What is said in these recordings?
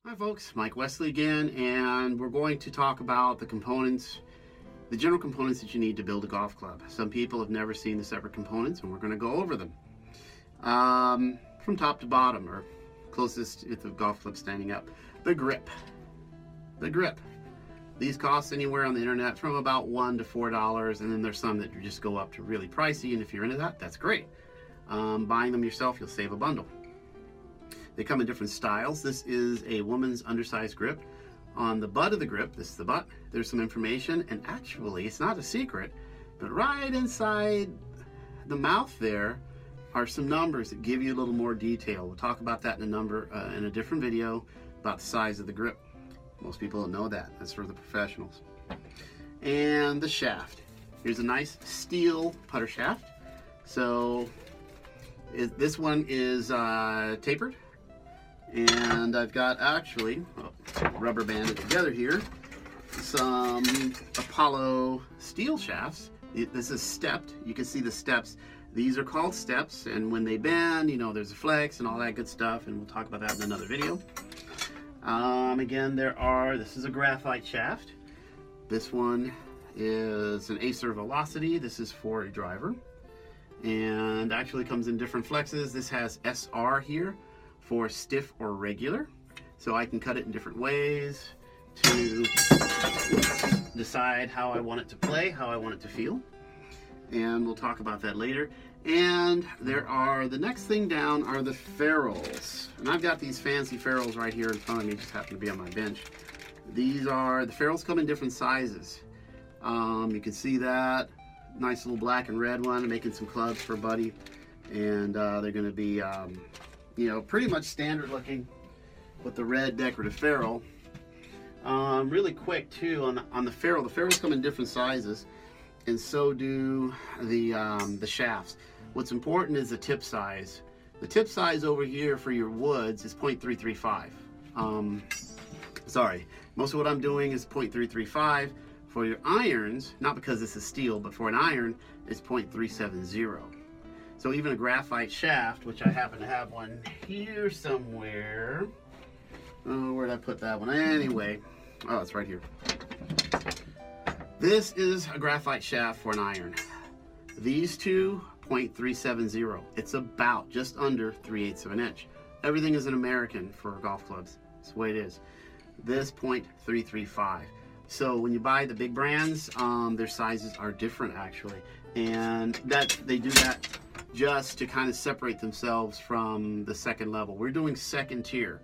Hi folks, Mike Wesley again, and we're going to talk about the components, the general components that you need to build a golf club. Some people have never seen the separate components, and we're going to go over them from top to bottom, or closest if the golf club standing up. The grip. These cost anywhere on the internet from about $1 to $4, and then there's some that just go up to really pricey, and if you're into that, that's great. Buying them yourself, you'll save a bundle. They come in different styles. This is a woman's undersized grip. On the butt of the grip, this is the butt, there's some information, and actually, it's not a secret, but right inside the mouth there are some numbers that give you a little more detail. We'll talk about that in a different video about the size of the grip. Most people don't know that. That's for the professionals. And the shaft. Here's a nice steel putter shaft. So this one is tapered. And I've got actually, rubber banded together here, some Apollo steel shafts. This is stepped. You can see the steps. These are called steps, and when they bend, you know, there's a flex and all that good stuff, and we'll talk about that in another video. Again, this is a graphite shaft. This one is an Acer Velocity. This is for a driver, and actually comes in different flexes. This has SR here for stiff or regular, so I can cut it in different ways to decide how I want it to play, how I want it to feel, and we'll talk about that later. And the next thing down are the ferrules, and I've got these fancy ferrules right here in front of me, just happen to be on my bench. The ferrules come in different sizes. You can see that nice little black and red one. I'm making some clubs for Buddy, and they're going to be you know, pretty much standard looking with the red decorative ferrule. Really quick too on the ferrule. The ferrules come in different sizes, and so do the shafts. What's important is the tip size. The tip size over here for your woods is 0.335. Sorry, most of what I'm doing is 0.335. For your irons, not because this is steel, but for an iron, it's 0.370. So even a graphite shaft, which I happen to have one here somewhere. Oh, where'd I put that one? Anyway, oh, it's right here. This is a graphite shaft for an iron. These two, 0.370. It's about just under 3/8 of an inch. Everything is an American for golf clubs. That's the way it is. This 0.335. So when you buy the big brands, their sizes are different actually, and that they do that just to kind of separate themselves from the second level. We're doing second tier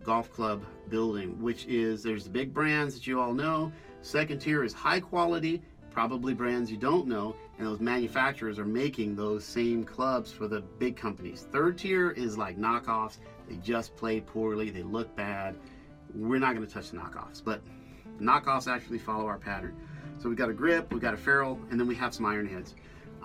golf club building, which is, there's the big brands that you all know. Second tier is high quality, probably brands you don't know, and those manufacturers are making those same clubs for the big companies. Third tier is like knockoffs. They just play poorly, they look bad. We're not going to touch the knockoffs, but the knockoffs actually follow our pattern. So we've got a grip, we've got a ferrule, and then we have some iron heads.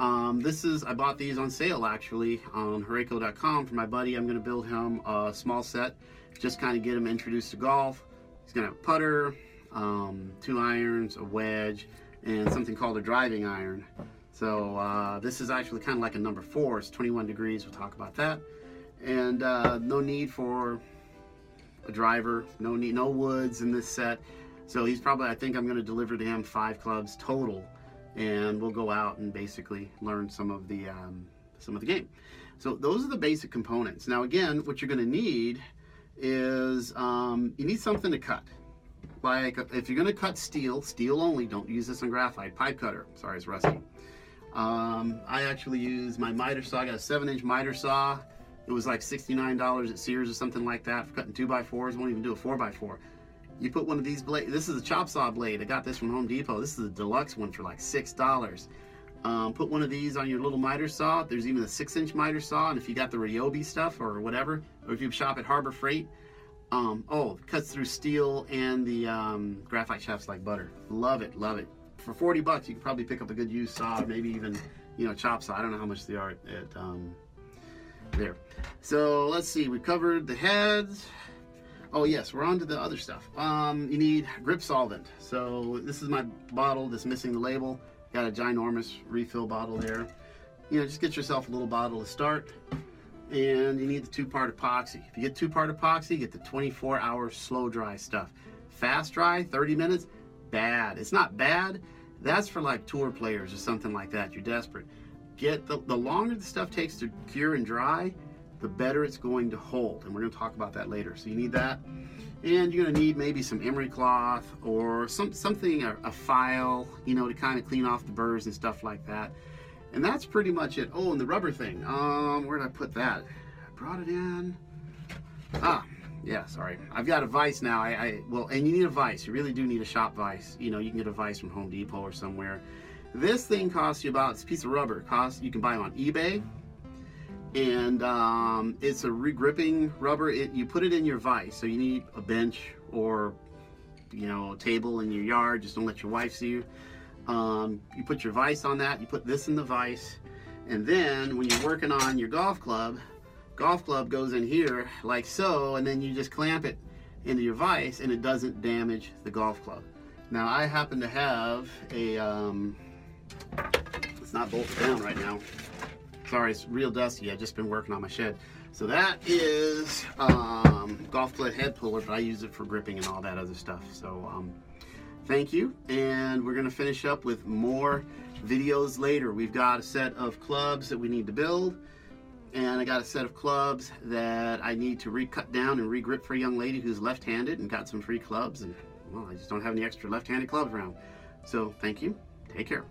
I bought these on sale actually on Horeco.com for my buddy. I'm going to build him a small set, just kind of get him introduced to golf. He's going to have a putter, 2 irons, a wedge, and something called a driving iron. So this is actually kind of like a number 4. It's 21 degrees. We'll talk about that. And no need for a driver, no woods in this set. So he's probably, I think I'm going to deliver to him 5 clubs total, and we'll go out and basically learn some of the game. So those are the basic components. Now again, what you're going to need is you need something to cut. Like if you're going to cut steel only, don't use this on graphite. Pipe cutter. Sorry, it's rusty. I actually use my miter saw. I got a 7-inch miter saw. It was like $69 at Sears or something like that for cutting 2x4s. Won't even do a 4x4. You put one of these blades. This is a chop saw blade. I got this from Home Depot. This is a deluxe one for like $6. Put one of these on your little miter saw. There's even a 6-inch miter saw, and if you got the Ryobi stuff or whatever, or if you shop at Harbor Freight, it cuts through steel and the graphite shafts like butter. Love it, love it. For 40 bucks, you could probably pick up a good used saw, maybe even, you know, chop saw. I don't know how much they are at there. So let's see. We covered the heads. Oh yes, we're on to the other stuff. You need grip solvent. So this is my bottle that's missing the label. Got a ginormous refill bottle there. You know, just get yourself a little bottle to start. And you need the 2-part epoxy. If you get 2-part epoxy, you get the 24-hour slow dry stuff. Fast dry, 30 minutes, bad. It's not bad. That's for like tour players or something like that. You're desperate. Get the longer the stuff takes to cure and dry, the better it's going to hold. And we're going to talk about that later. So you need that. And you're going to need maybe some emery cloth or something, a file, you know, to kind of clean off the burrs and stuff like that. And that's pretty much it. Oh, and the rubber thing. Where did I put that? I brought it in. Ah, yeah, sorry. I've got a vise now. Well, and you need a vise. You really do need a shop vise. You know, you can get a vise from Home Depot or somewhere. This thing costs you about, it's a piece of rubber. You can buy them on eBay. And it's a re-gripping rubber. You put it in your vise. So you need a bench or, you know, a table in your yard. Just don't let your wife see you. You put your vise on that, you put this in the vise, and then when you're working on your golf club goes in here like so, and then you just clamp it into your vise and it doesn't damage the golf club. Now I happen to have a, it's not bolted down right now. Sorry, it's real dusty. I've just been working on my shed. So that is golf club head puller, but I use it for gripping and all that other stuff. So thank you, and we're going to finish up with more videos later. We've got a set of clubs that we need to build, and I got a set of clubs that I need to recut down and re-grip for a young lady who's left-handed and got some free clubs, and well, I just don't have any extra left-handed clubs around. So thank you. Take care.